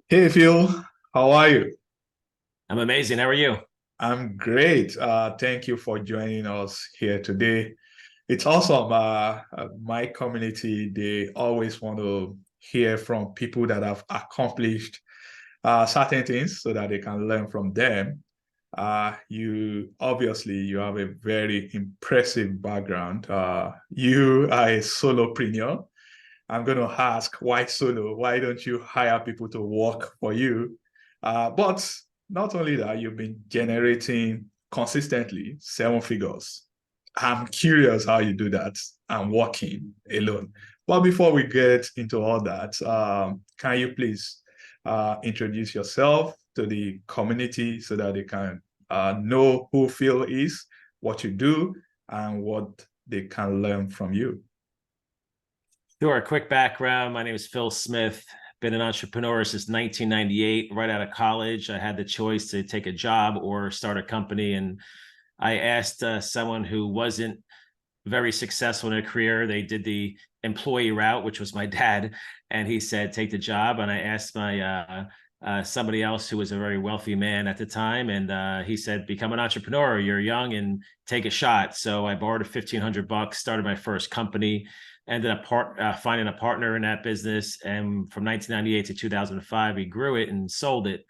Hey Phil, how are you? I'm amazing. How are you? I'm great. Thank you for joining us here today. It's awesome. My community, they always want to hear from people that have accomplished certain things so that they can learn from them. You obviously you have a very impressive background. You are a solopreneur. I'm going to ask why solo? Why don't you hire people to work for you? But not only that, you've been generating consistently seven figures. I'm curious how you do that and working alone. But before we get into all that, can you please introduce yourself to the community so that they can know who Phil is, what you do, and what they can learn from you? Sure. Quick background. My name is Phil Smith. Been an entrepreneur since 1998. Right out of college, I had the choice to take a job or start a company. And I asked someone who wasn't very successful in a career. They did the employee route, which was my dad, and he said, "Take the job." And I asked my somebody else who was a very wealthy man at the time, and he said, "Become an entrepreneur. You're young and take a shot." So I borrowed 1,500 bucks, started my first company, ended up finding a partner in that business, and from 1998 to 2005, we grew it and sold it.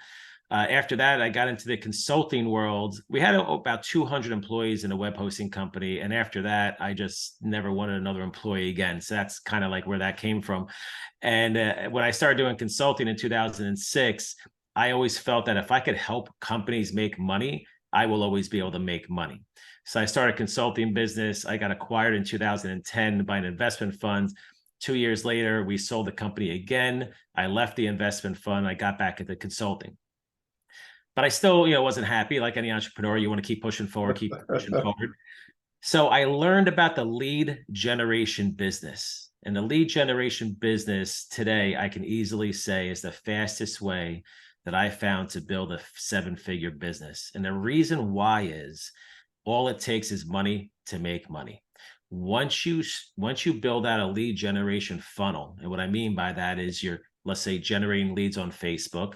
After that, I got into the consulting world. We had about 200 employees in a web hosting company. And after that, I just never wanted another employee again. So that's kind of like where that came from. And when I started doing consulting in 2006, I always felt that if I could help companies make money, I will always be able to make money. So I started a consulting business. I got acquired in 2010 by an investment fund. 2 years later, we sold the company again. I left the investment fund. I got back into consulting, but I still, wasn't happy. Like any entrepreneur, you want to keep pushing forward, keep pushing forward. So I learned about the lead generation business. And the lead generation business today, I can easily say, is the fastest way that I found to build a seven-figure business. And the reason why is all it takes is money to make money. Once you build out a lead generation funnel, and what I mean by that is you're, let's say, generating leads on Facebook,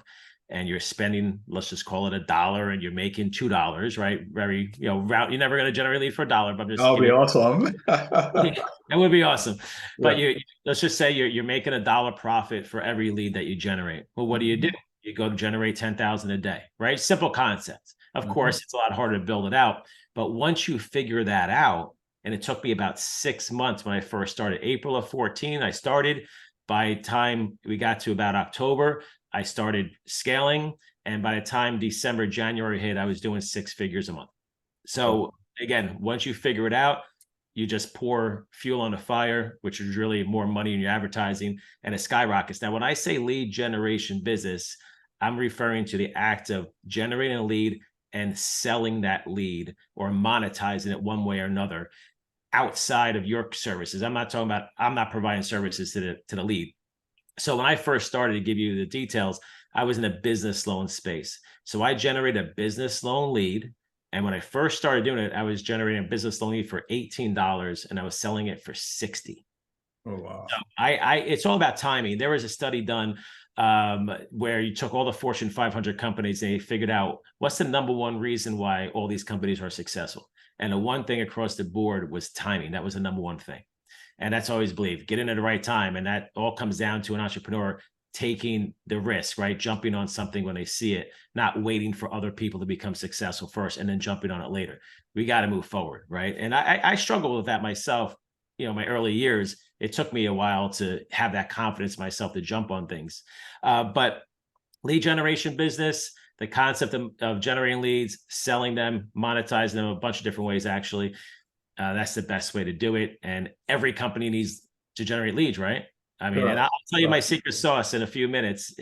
and you're spending, let's just call it $1, and you're making $2, right? Very, route. You're never going to generate lead for $1, but I'm just That'll be giving. awesome. That would be awesome. But Yeah. let's just say you're making $1 profit for every lead that you generate. Well, what do? Mhm. You go to generate 10,000 a day, right? Simple concept. Of Mhm. course, it's a lot harder to build it out, but once you figure that out, and it took me about 6 months when I first started. April of 14, I started. By the time we got to about October, I started scaling, and by the time December, January hit, I was doing six figures a month. Oh, So again, once you figure it out, you just pour fuel on the fire, which is really more money in your advertising, and it skyrockets. Now, when I say lead generation business, I'm referring to the act of generating a lead and selling that lead or monetizing it one way or another outside of your services. I'm not providing services to the lead. So when I first started, to give you the details, I was in a business loan space. So I generated a business loan lead. And when I first started doing it, I was generating a business loan lead for $18 and I was selling it for 60. oh wow. So it's all about timing. There was a study done where you took all the Fortune 500 companies and they figured out what's the number one reason why all these companies are successful. And the one thing across the board was timing. That was the number one thing. And that's always believed. Get in at the right time. And that all comes down to an entrepreneur taking the risk, right? Jumping on something when they see it, not waiting for other people to become successful first and then jumping on it later. We got to move forward, right? And I struggle with that myself. My early years, it took me a while to have that confidence myself to jump on things. But lead generation business, the concept of generating leads, selling them, monetizing them a bunch of different ways, actually. That's the best way to do it. And every company needs to generate leads, right? I mean, and Sure. I'll tell you my Sure. secret sauce in a few minutes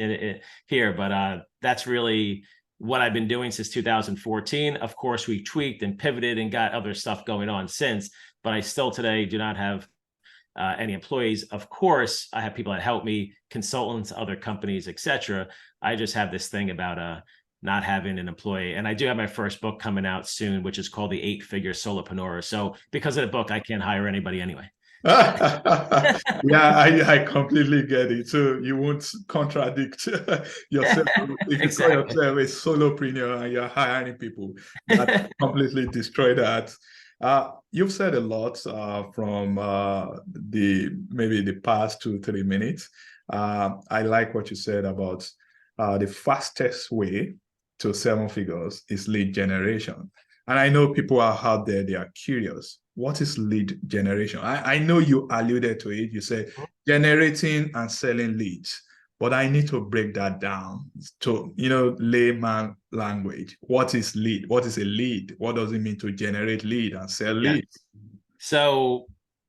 here, but that's really what I've been doing since 2014. Of course, we tweaked and pivoted and got other stuff going on since, but I still today do not have any employees. Of course, I have people that help me, consultants, other companies, etc. I just have this thing about not having an employee. And I do have my first book coming out soon, which is called The Eight Figure Solopreneur. So because of the book, I can't hire anybody anyway. Yeah, I completely get it. So you won't contradict yourself if you call Exactly. yourself a solopreneur and you're hiring people. That completely destroy that. You've said a lot from the maybe the past 2 3 minutes. I like what you said about the fastest way to 7 figures is lead generation. And I know people are out there, they are curious. What is lead generation? I know you alluded to it. You said generating and selling leads, but I need to break that down to, layman language. What is lead? What is a lead? What does it mean to generate lead and sell Yeah. leads? So,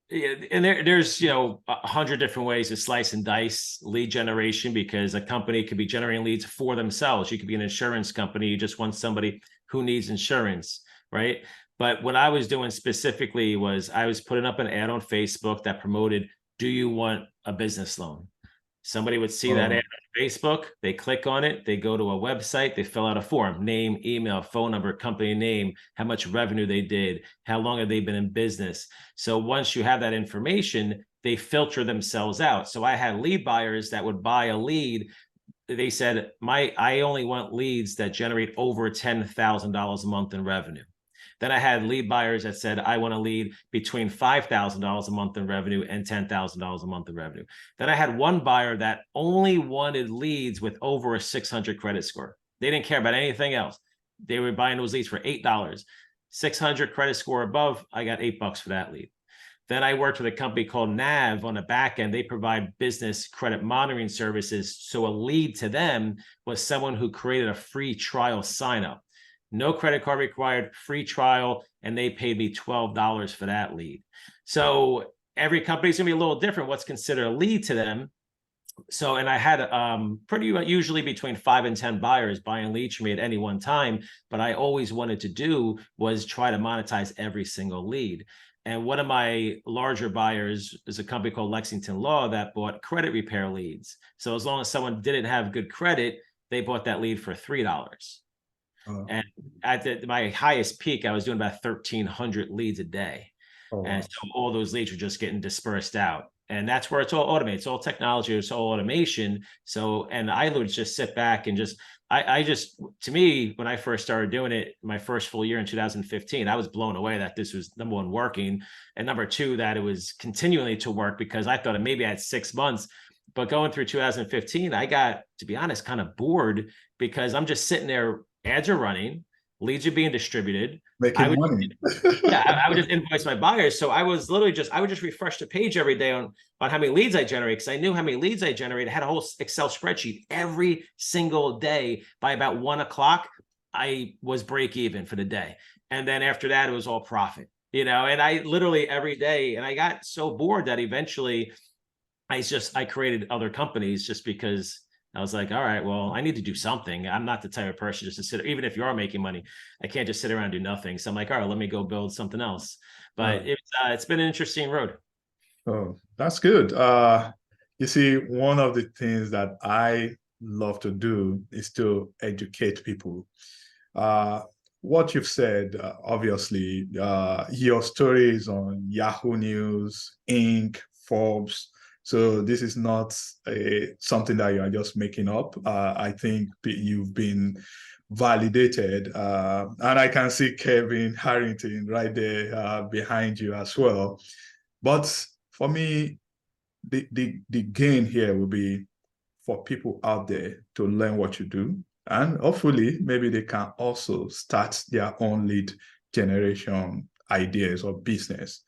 yeah, and there's 100 different ways to slice and dice lead generation, because a company could be generating leads for themselves. You could be an insurance company. You just want somebody who needs insurance, right? But what I was doing specifically was I was putting up an ad on Facebook that promoted, do you want a business loan? Somebody would see that ad on Facebook, they click on it, they go to a website, they fill out a form, name, email, phone number, company name, how much revenue they did, how long have they been in business. So once you have that information, they filter themselves out. So I had lead buyers that would buy a lead. They said, I only want leads that generate over $10,000 a month in revenue. Then I had lead buyers that said, I want to lead between $5,000 a month in revenue and $10,000 a month in revenue. Then I had one buyer that only wanted leads with over a 600 credit score. They didn't care about anything else. They were buying those leads for $8. 600 credit score above, I got $8 for that lead. Then I worked with a company called Nav on the back end. They provide business credit monitoring services. So a lead to them was someone who created a free trial sign up. No credit card required, free trial, and they paid me $12 for that lead. So every company's gonna be a little different what's considered a lead to them. So, and I had pretty usually between 5 and 10 buyers buying leads from me at any one time. But I always wanted to do was try to monetize every single lead. And one of my larger buyers is a company called Lexington Law that bought credit repair leads. So as long as someone didn't have good credit, they bought that lead for $3. And at my highest peak, I was doing about 1,300 leads a day. And so all those leads were just getting dispersed out. And that's where it's all automated. It's all technology, it's all automation. So, and I would just sit back and just, to me, when I first started doing it, my first full year in 2015, I was blown away that this was, number one, working. And number two, that it was continually to work, because I thought maybe I had 6 months. But going through 2015, I got, to be honest, kind of bored, because I'm just sitting there, ads are running, leads are being distributed. I Making would, money. yeah, I would just invoice my buyers. So I was literally just, I would just refresh the page every day on how many leads I generate, because I knew how many leads I generated. I had a whole Excel spreadsheet every single day. By about 1 o'clock, I was break even for the day. And then after that, it was all profit, and I literally every day, and I got so bored that eventually I created other companies, just because I was like, all right, well, I need to do something. I'm not the type of person just to sit, even if you are making money, I can't just sit around and do nothing. So I'm like, all right, let me go build something else. But it's been an interesting road. Oh, that's good. You see, one of the things that I love to do is to educate people. Uh, what you've said, obviously, your story is on Yahoo News, Inc., Forbes. So this is not something that you are just making up. I think you've been validated. And I can see Kevin Harrington right there behind you as well. But for me, the gain here will be for people out there to learn what you do. And hopefully, maybe they can also start their own lead generation ideas or business.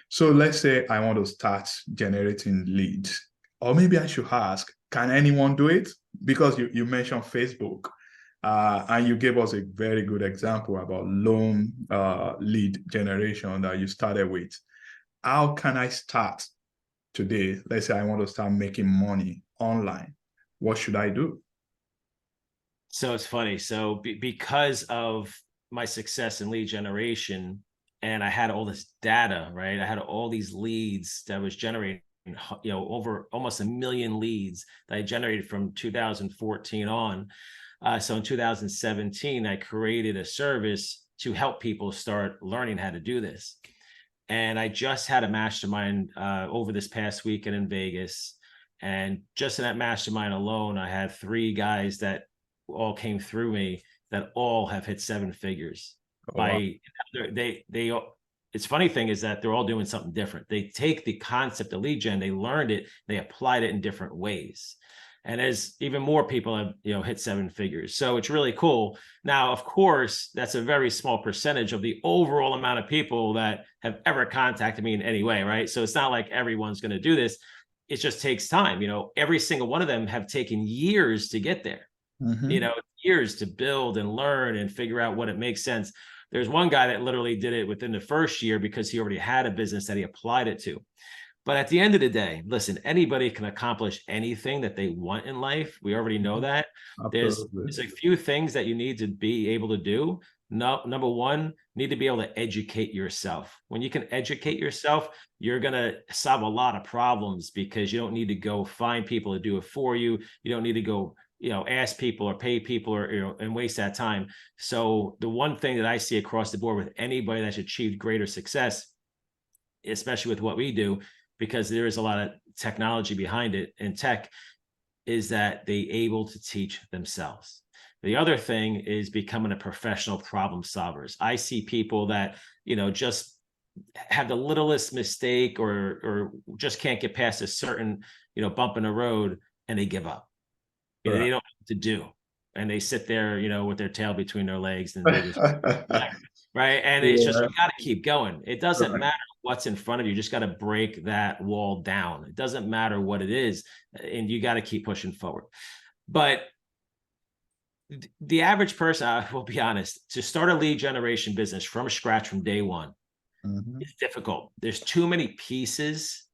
So let's say I want to start generating leads. Or maybe I should ask, can anyone do it? Because you mentioned Facebook. And you gave us a very good example about loan lead generation that you started with. How can I start today? Let's say I want to start making money online. What should I do? So it's funny. So because of my success in lead generation, and I had all this data, right? I had all these leads that was generating, over almost 1 million leads that I generated from 2014 on. So in 2017, I created a service to help people start learning how to do this. And I just had a mastermind over this past weekend in Vegas. And just in that mastermind alone, I had 3 guys that all came through me that all have hit 7 figures. Oh, wow. They it's funny thing is that they're all doing something different. They take the concept of lead gen, they learned it, they applied it in different ways. And as even more people have, hit 7 figures. So it's really cool. Now, of course, that's a very small percentage of the overall amount of people that have ever contacted me in any way, right? So it's not like everyone's going to do this. It just takes time. Every single one of them have taken years to get there, Mm-hmm. years to build and learn and figure out what it makes sense. There's one guy that literally did it within the first year because he already had a business that he applied it to. But at the end of the day, listen, anybody can accomplish anything that they want in life. We already know that. Absolutely. There's a few things that you need to be able to do. No, number one, need to be able to educate yourself. When you can educate yourself, you're going to solve a lot of problems because you don't need to go find people to do it for you. You don't need to go, ask people or pay people or, and waste that time. So the one thing that I see across the board with anybody that's achieved greater success, especially with what we do, because there is a lot of technology behind it and tech, is that they able to teach themselves. The other thing is becoming a professional problem solvers. I see people that, just have the littlest mistake or just can't get past a certain, bump in the road and they give up. They don't know what to do. And they sit there, with their tail between their legs and they just, right. And it's just, Yeah. you got to keep going. It doesn't Right. matter what's in front of you. You just got to break that wall down. It doesn't matter what it is. And you got to keep pushing forward. But the average person, I will be honest, to start a lead generation business from scratch from day one Mm-hmm. is difficult. There's too many pieces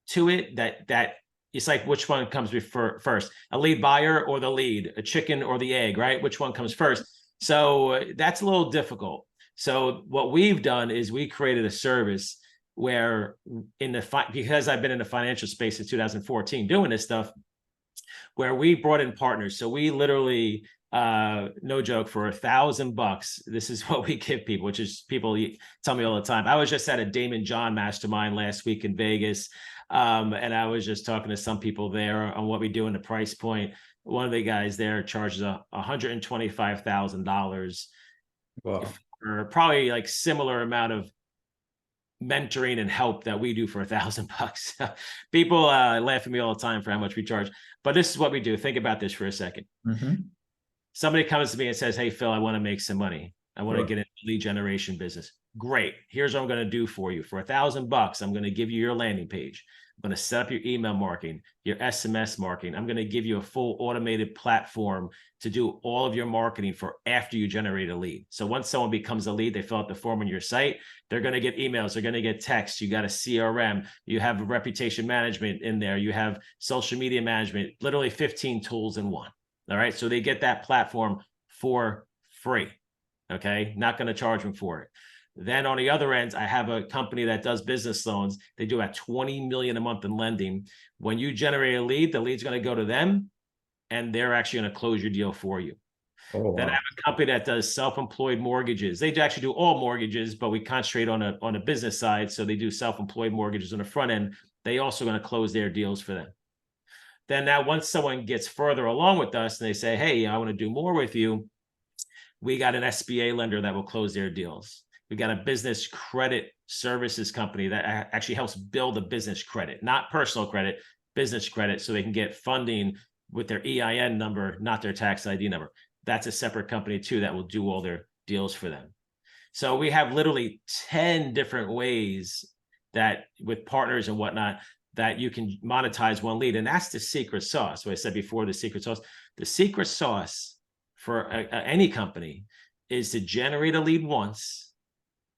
to it that it's like which one comes first, a lead buyer or the lead, a chicken or the egg, right? Which one comes first? So that's a little difficult. So what we've done is we created a service where because I've been in the financial space since 2014 doing this stuff, where we brought in partners. So we literally, no joke, for $1,000, this is what we give people, which is people tell me all the time. I was just at a Damon John mastermind last week in Vegas. And I was just talking to some people there on what we do in the price point. One of the guys there charges $125,000 Wow. for probably like similar amount of mentoring and help that we do for $1,000. People laugh at me all the time for how much we charge, but this is what we do. Think about this for a second. Mm-hmm. Somebody comes to me and says, "Hey, Phil, I want to make some money. I want to Right. get into lead generation business." Great. Here's what I'm going to do for you. For $1,000, I'm going to give you your landing page. I'm going to set up your email marketing, your SMS marketing. I'm going to give you a full automated platform to do all of your marketing for after you generate a lead. So once someone becomes a lead, they fill out the form on your site, they're going to get emails, they're going to get texts. You got a CRM, you have reputation management in there, you have social media management, literally 15 tools in one. All right. So they get that platform for free. Okay. Not going to charge them for it. Then on the other end, I have a company that does business loans. They do about 20 million a month in lending. When you generate a lead, the lead's going to go to them and they're actually going to close your deal for you. Oh, Then I wow. have a company that does self-employed mortgages. They actually do all mortgages, but we concentrate on a business side. So they do self-employed mortgages on the front end. They also going to close their deals for them. Then now once someone gets further along with us and they say, "Hey, I want to do more with you," we got an SBA lender that will close their deals. We got a business credit services company that actually helps build a business credit, not personal credit, business credit, so they can get funding with their EIN number, not their tax ID number. That's a separate company too that will do all their deals for them. So we have literally 10 different ways that with partners and whatnot that you can monetize one lead. And that's the secret sauce. What I said before, the secret sauce for any company is to generate a lead once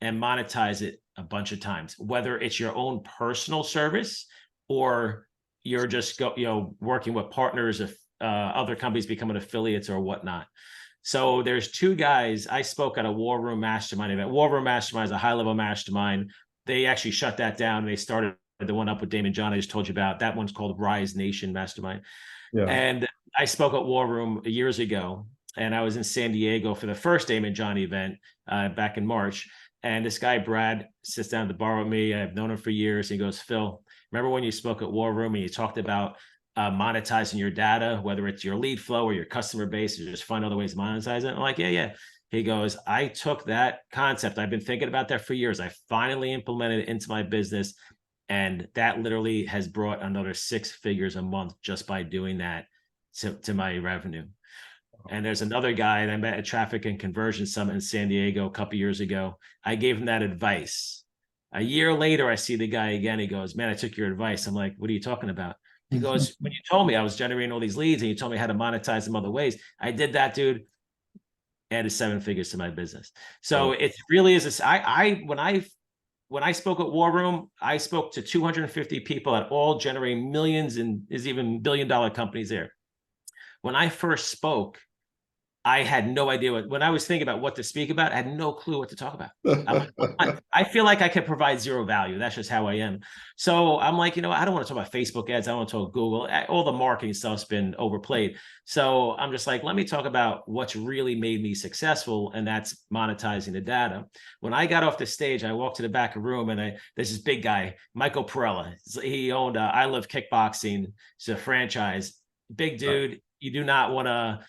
and monetize it a bunch of times, whether it's your own personal service or you're just working with partners of other companies becoming affiliates or whatnot. So there's 2 guys. I spoke at a War Room Mastermind event. War Room Mastermind is a high-level mastermind. They actually shut that down. They started the one up with Damon John I just told you about. That one's called Rise Nation Mastermind. Yeah. And I spoke at War Room years ago, and I was in San Diego for the first Damon John event back in March. And this guy, Brad, sits down at the bar with me. I've known him for years. He goes, Phil, remember when you spoke at War Room and you talked about monetizing your data, whether it's your lead flow or your customer base, or just find other ways to monetize it? I'm like, yeah, yeah. He goes, I took that concept. I've been thinking about that for years. I finally implemented it into my business. And that literally has brought another 6 figures a month just by doing that to my revenue. And there's another guy that I met at Traffic and Conversion Summit in San Diego a couple years ago. I gave him that advice. A year later, I see the guy again. He goes, man, I took your advice. I'm like, what are you talking about? He goes, when you told me I was generating all these leads and you told me how to monetize them other ways, I did that, dude. Added 7 figures to my business. So it really is. When I spoke at War Room, I spoke to 250 people that all generating millions, and is even billion-dollar companies there. When I first spoke, I had no idea when I was thinking about what to speak about, I had no clue what to talk about. I feel like I could provide zero value. That's just how I am. So I'm like, I don't want to talk about Facebook ads. I don't want to talk Google. All the marketing stuff's been overplayed. So I'm just like, let me talk about what's really made me successful. And that's monetizing the data. When I got off the stage, I walked to the back of the room and there's this big guy, Michael Perella. He owned I Love Kickboxing. It's a franchise. Big dude. You do not want to,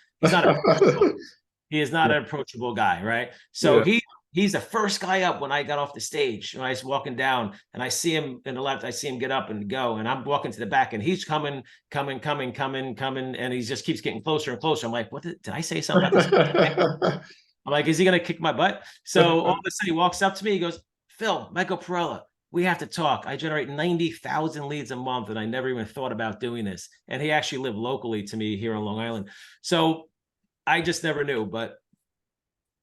he is not an approachable guy, right? So he's the first guy up when I got off the stage. I was walking down and I see him in the left, I see him get up and go, and I'm walking to the back and he's coming, and he just keeps getting closer and closer. I'm like, what did I say something about this? I'm like, is he gonna kick my butt? So all of a sudden he walks up to me, he goes, Phil, Michael Perella, we have to talk. I generate 90,000 leads a month and I never even thought about doing this. And he actually lived locally to me here on Long Island. So I just never knew. But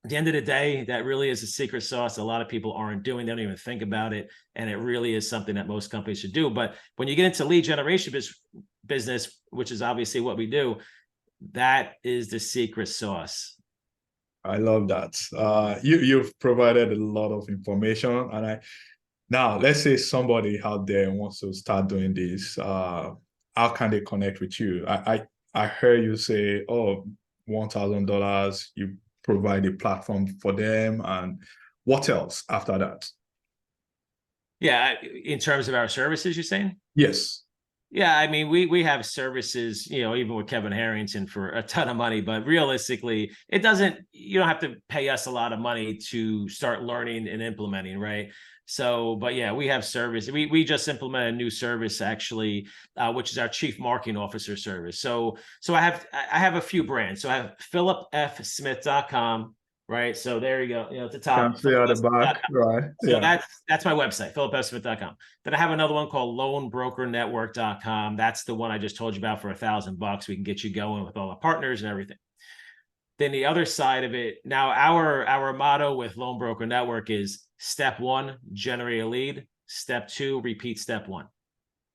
at the end of the day, that really is a secret sauce a lot of people aren't doing. They don't even think about it. And it really is something that most companies should do. But when you get into lead generation business, which is obviously what we do, that is the secret sauce. I love that. You've provided a lot of information, and now let's say somebody out there wants to start doing this. How can they connect with you? I heard you say, oh, $1,000. You provide a platform for them, and what else after that? Yeah, in terms of our services, you're saying? Yes. Yeah, I mean, we have services, even with Kevin Harrington for a ton of money, but realistically, you don't have to pay us a lot of money to start learning and implementing, right? So, but yeah, we have service. We just implemented a new service actually, which is our Chief Marketing Officer service. So I have a few brands. So I have philipfsmith.com. Right. So there you go. At the top. Can see at the back. Right. So that's my website, philipfsmith.com. Then I have another one called loanbrokernetwork.com. That's the one I just told you about for $1,000. We can get you going with all the partners and everything. Then the other side of it, now our motto with Loan Broker Network is step 1, generate a lead. Step 2, repeat step 1.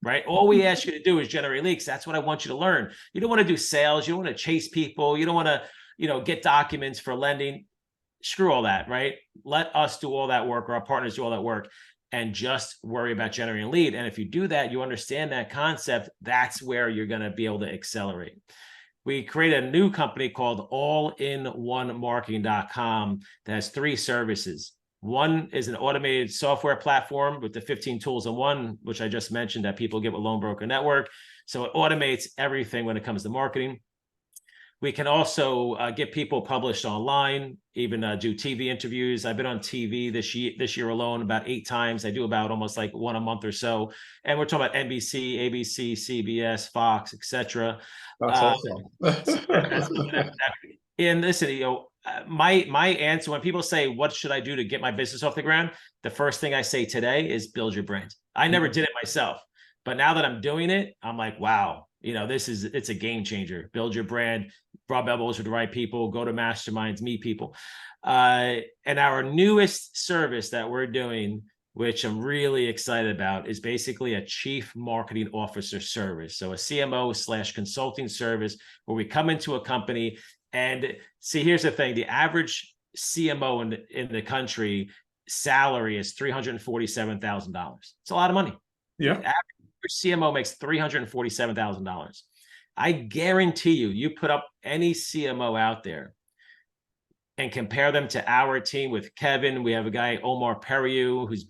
Right? All we ask you to do is generate leads. That's what I want you to learn. You don't want to do sales. You don't want to chase people. You don't want to, get documents for lending. Screw all that, right? Let us do all that work, or our partners do all that work, and just worry about generating a lead. And if you do that, you understand that concept, that's where you're going to be able to accelerate. We created a new company called allinOnemarketing.com that has 3 services. One is an automated software platform with the 15 tools in one, which I just mentioned that people get with Loan Broker Network. So it automates everything when it comes to marketing. We can also get people published online, even do TV interviews. I've been on TV this year alone about 8 times. I do about almost like 1 a month or so. And we're talking about NBC, ABC, CBS, Fox, etc. That's awesome. And listen, my answer when people say, what should I do to get my business off the ground? The first thing I say today is build your brand. I never did it myself, but now that I'm doing it, I'm like, wow, it's a game changer. Build your brand, rub elbows with the right people, go to masterminds, meet people. And our newest service that we're doing, which I'm really excited about, is basically a Chief Marketing Officer service. So a CMO/consulting service where we come into a company and see, here's the thing, the average CMO in the country salary is $347,000. It's a lot of money. Yeah. Your CMO makes $347,000. I guarantee you put up any CMO out there, and compare them to our team with Kevin. We have a guy, Omar Periu, whose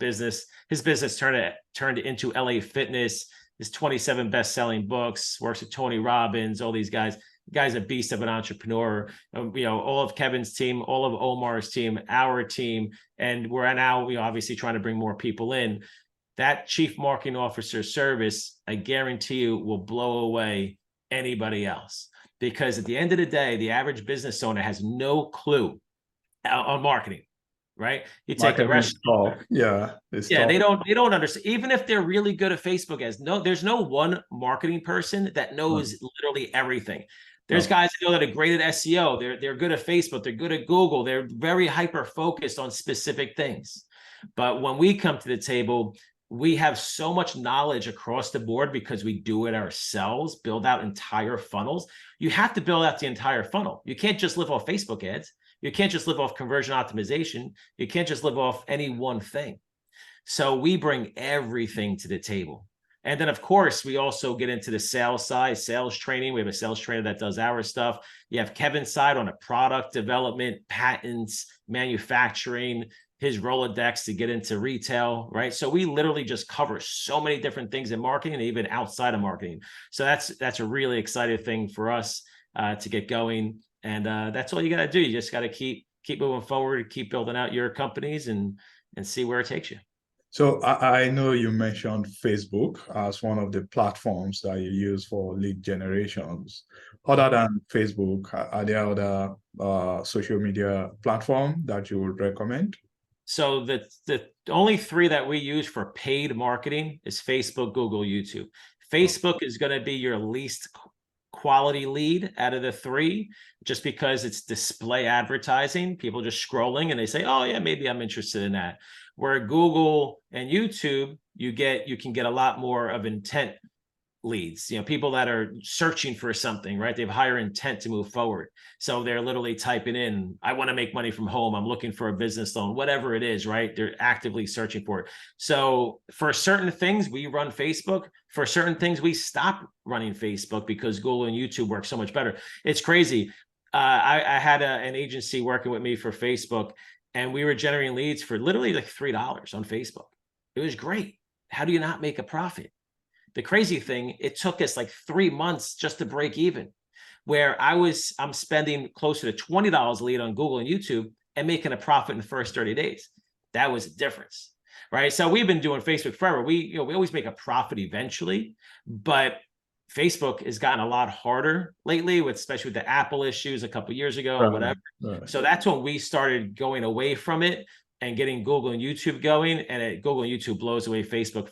his business turned into LA Fitness, his 27 best-selling books, works with Tony Robbins, all these guys. The guy's a beast of an entrepreneur. All of Kevin's team, all of Omar's team, our team, and we're now obviously trying to bring more people in. That chief marketing officer service, I guarantee you, will blow away anybody else. Because at the end of the day, the average business owner has no clue on marketing, right? You take a restaurant. Yeah. They don't understand. Even if they're really good at Facebook ads, there's no one marketing person that knows literally everything. There's guys that are great at SEO. They're good at Facebook. They're good at Google. They're very hyper focused on specific things. But when we come to the table, we have so much knowledge across the board because we do it ourselves, build out entire funnels. You have to build out the entire funnel. You can't just live off Facebook ads. You can't just live off conversion optimization. You can't just live off any one thing. So we bring everything to the table. And then, of course, we also get into the sales side, sales training. We have a sales trainer that does our stuff. You have Kevin's side on a product development, patents, manufacturing, his Rolodex to get into retail, right? So we literally just cover so many different things in marketing and even outside of marketing. So that's a really exciting thing for us to get going. And that's all you got to do. You just got to keep moving forward, keep building out your companies and see where it takes you. So I know you mentioned Facebook as one of the platforms that you use for lead generations. Other than Facebook, are there other social media platforms that you would recommend? So the only three that we use for paid marketing is Facebook, Google, YouTube. Facebook is going to be your least quality lead out of the three, just because it's display advertising, people just scrolling and they say, oh yeah, maybe I'm interested in that. Where Google and YouTube, you can get a lot more of intent leads, people that are searching for something, right? They have higher intent to move forward. So they're literally typing in, I want to make money from home. I'm looking for a business loan, whatever it is, right? They're actively searching for it. So for certain things, we run Facebook. For certain things, we stop running Facebook because Google and YouTube work so much better. It's crazy. I had an agency working with me for Facebook, and we were generating leads for literally like $3 on Facebook. It was great. How do you not make a profit? The crazy thing, it took us like 3 months just to break even, where I'm spending closer to $20 a lead on Google and YouTube and making a profit in the first 30 days. That was a difference, right? So we've been doing Facebook forever. We always make a profit eventually, but Facebook has gotten a lot harder lately, especially with the Apple issues a couple of years ago or whatever. Right. So that's when we started going away from it and getting Google and YouTube going, and Google and YouTube blows away Facebook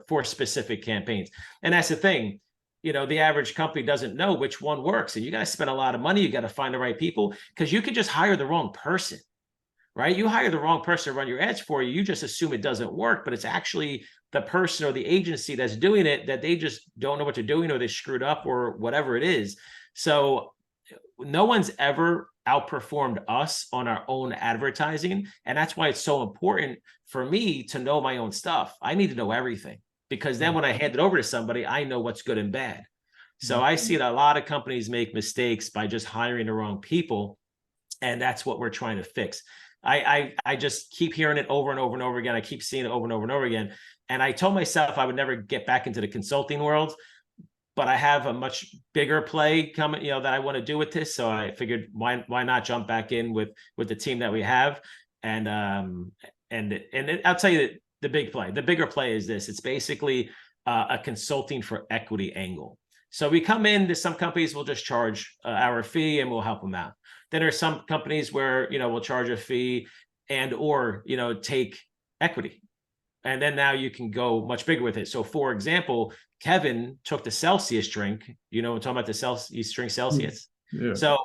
for specific campaigns. And that's the thing, the average company doesn't know which one works, and you got to spend a lot of money. You got to find the right people, because you could just hire the wrong person, right? You hire the wrong person to run your ads for you. You just assume it doesn't work, but it's actually the person or the agency that's doing it that they just don't know what they're doing, or they screwed up, or whatever it is. So no one's ever outperformed us on our own advertising. And that's why it's so important for me to know my own stuff. I need to know everything, because then when I hand it over to somebody, I know what's good and bad. So I see that a lot of companies make mistakes by just hiring the wrong people. And that's what we're trying to fix. I just keep hearing it over and over and over again. I keep seeing it over and over and over again. And I told myself I would never get back into the consulting world, but I have a much bigger play coming, that I want to do with this. So I figured, why not jump back in with the team that we have, and I'll tell you the bigger play is this. It's basically a consulting for equity angle. So we come in to some companies, we'll just charge our fee and we'll help them out. Then there's some companies where we'll charge a fee or take equity. And then now you can go much bigger with it. So for example, Kevin took the Celsius drink, I'm talking about the Celsius drink Celsius. Yeah. So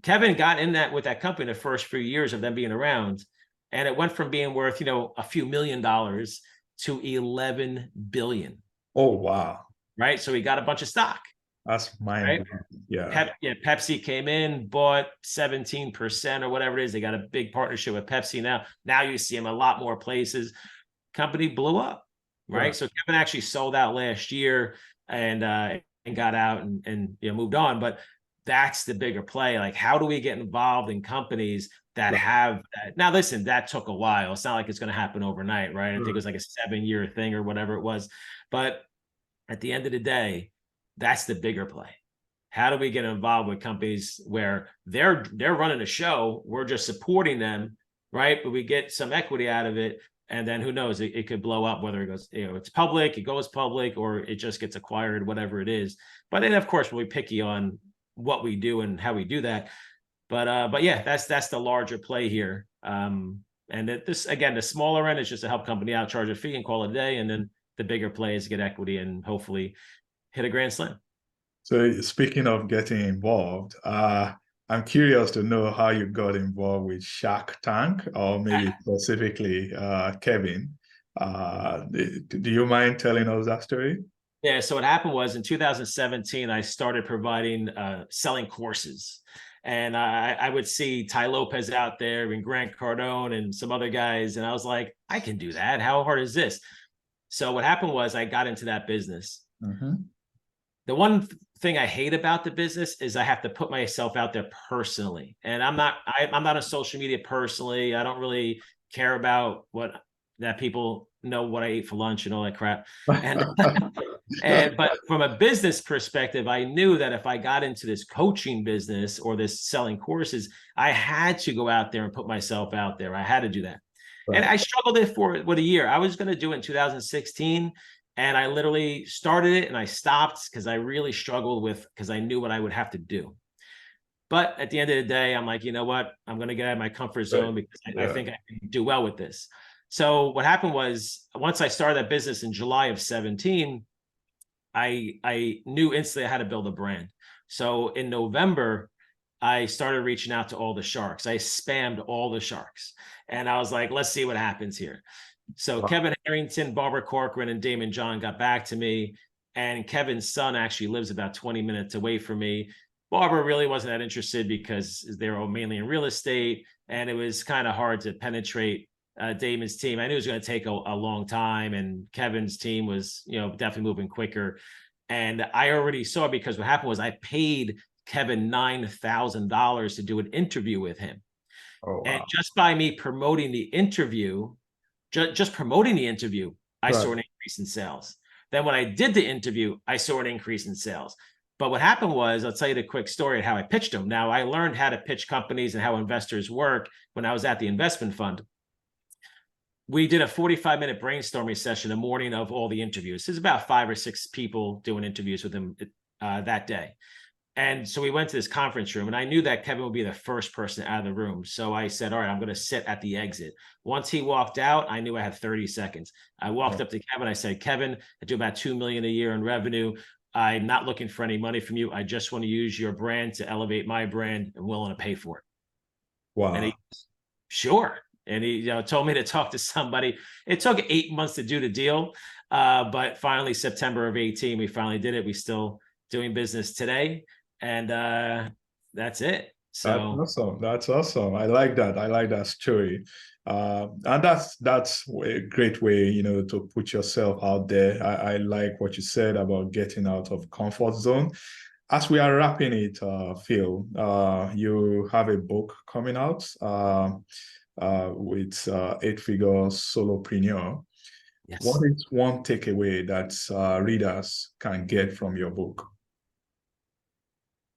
Kevin got in with that company the first few years of them being around, and it went from being worth, a few $1 million to 11 billion. Oh, wow. Right. So he got a bunch of stock. That's mind-blowing. Right? Yeah. Pepsi came in, bought 17% or whatever it is. They got a big partnership with Pepsi now. Now you see him a lot more places. Company blew up, right? Yeah. So Kevin actually sold out last year and got out and moved on. But that's the bigger play. Like, how do we get involved in companies that have that? Now, listen, that took a while. It's not like it's going to happen overnight, right? I think it was like a 7-year thing or whatever it was. But at the end of the day, that's the bigger play. How do we get involved with companies where they're running a show, we're just supporting them, right? But we get some equity out of it, and then who knows? It could blow up, whether it goes, it's public, it goes public, or it just gets acquired, whatever it is. But then, of course, we'll be picky on what we do and how we do that. But yeah, that's the larger play here. And this, again, the smaller end is just to help company out, charge a fee, and call it a day, and then the bigger play is get equity and hopefully hit a grand slam. So speaking of getting involved, I'm curious to know how you got involved with Shark Tank, or maybe specifically Kevin. Do you mind telling us that story? Yeah, so what happened was in 2017, I started providing selling courses. And I would see Ty Lopez out there and Grant Cardone and some other guys. And I was like, I can do that. How hard is this? So what happened was I got into that business. The one thing I hate about the business is I have to put myself out there personally. And I'm not on social media personally. I don't really care about that people know what I ate for lunch and all that crap. And but from a business perspective, I knew that if I got into this coaching business or this selling courses, I had to go out there and put myself out there. I had to do that. Right. And I struggled with a year. I was going to do it in 2016. And I literally started it and I stopped because I really struggled because I knew what I would have to do. But at the end of the day, I'm like, you know what? I'm going to get out of my comfort zone because I think I can do well with this. So what happened was, once I started that business in July of 17, I knew instantly I had to build a brand. So in November, I started reaching out to all the sharks. I spammed all the sharks. And I was like, let's see what happens here. So Kevin Harrington, Barbara Corcoran, and Damon John got back to me. And Kevin's son actually lives about 20 minutes away from me. Barbara really wasn't that interested because they were mainly in real estate. And it was kind of hard to penetrate Damon's team. I knew it was going to take a long time. And Kevin's team was, definitely moving quicker. And I already saw, because what happened was I paid Kevin $9,000 to do an interview with him. Oh, wow. And just by me promoting the interview, just promoting the interview, I saw an increase in sales. Then when I did the interview, I saw an increase in sales. But what happened was, I'll tell you the quick story of how I pitched them. Now, I learned how to pitch companies and how investors work when I was at the investment fund. We did a 45-minute brainstorming session the morning of all the interviews. There's about 5 or 6 people doing interviews with him that day. And so we went to this conference room, and I knew that Kevin would be the first person out of the room. So I said, all right, I'm going to sit at the exit. Once he walked out, I knew I had 30 seconds. I walked up to Kevin. I said, Kevin, I do about $2 million a year in revenue. I'm not looking for any money from you. I just want to use your brand to elevate my brand. I'm willing to pay for it. Wow. And he, sure. And he told me to talk to somebody. It took 8 months to do the deal. But finally, September of 18, we finally did it. We still doing business today. And that's it. So that's awesome. I like that story. And that's a great way, to put yourself out there. I like what you said about getting out of comfort zone. As we are wrapping it, Phil, you have a book coming out with 8-figure solopreneur. Yes. What is one takeaway that readers can get from your book?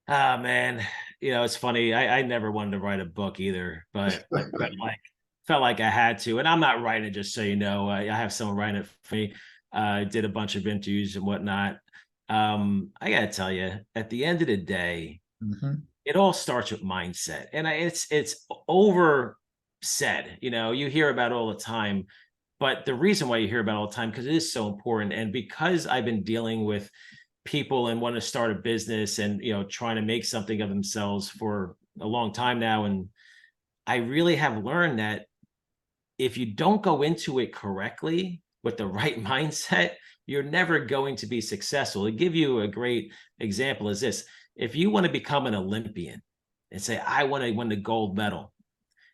Ah, man, it's funny. I never wanted to write a book either, but felt like I had to. And I'm not writing it just so you know. I have someone writing it for me. I did a bunch of interviews and whatnot. I gotta tell you, at the end of the day, it all starts with mindset, and it's over said. You hear about it all the time, but the reason why you hear about it all the time, because it is so important, and because I've been dealing with people and want to start a business and trying to make something of themselves for a long time now, and I really have learned that if you don't go into it correctly with the right mindset, you're never going to be successful. To give you a great example is this: if you want to become an Olympian and say, I want to win the gold medal,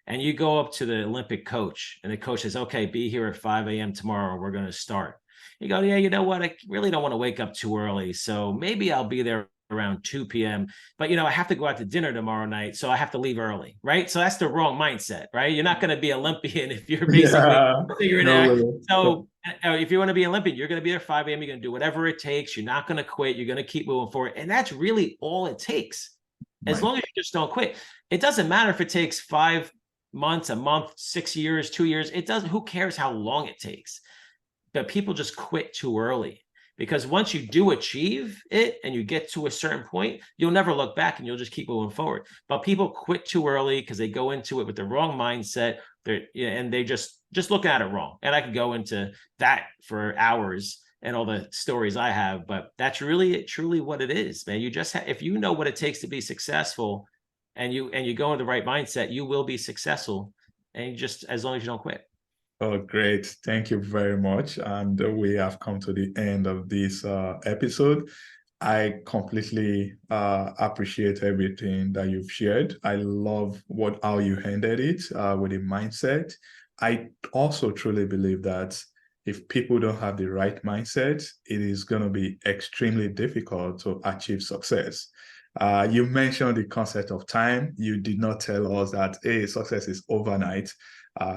and you go up to the Olympic coach and the coach says, okay, be here at 5 a.m. tomorrow, we're going to start. You go, yeah, you know what? I really don't want to wake up too early, so maybe I'll be there around 2 p.m. But I have to go out to dinner tomorrow night, so I have to leave early, right? So that's the wrong mindset, right? You're not going to be Olympian if you're basically Yeah, figuring no out. way. So if you want to be Olympian, you're going to be there at 5 a.m. You're going to do whatever it takes. You're not going to quit. You're going to keep moving forward. And that's really all it takes. As Right. long as you just don't quit. It doesn't matter if it takes 5 months, a month, 6 years, 2 years. It doesn't, who cares how long it takes? But people just quit too early, because once you do achieve it and you get to a certain point, you'll never look back and you'll just keep moving forward. But people quit too early because they go into it with the wrong mindset. And they just look at it wrong. And I could go into that for hours and all the stories I have, but that's really truly what it is, man. You just if you know what it takes to be successful, and you go in the right mindset, you will be successful. And you just, as long as you don't quit. Oh, great. Thank you very much. And we have come to the end of this episode. I completely appreciate everything that you've shared. I love how you ended it with a mindset. I also truly believe that if people don't have the right mindset, it is going to be extremely difficult to achieve success. You mentioned the concept of time. You did not tell us that, hey, success is overnight.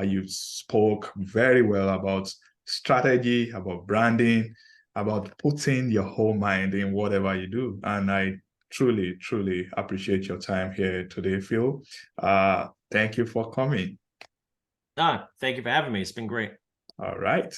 You spoke very well about strategy, about branding, about putting your whole mind in whatever you do. And I truly, truly appreciate your time here today, Phil. Thank you for coming. Thank you for having me. It's been great. All right.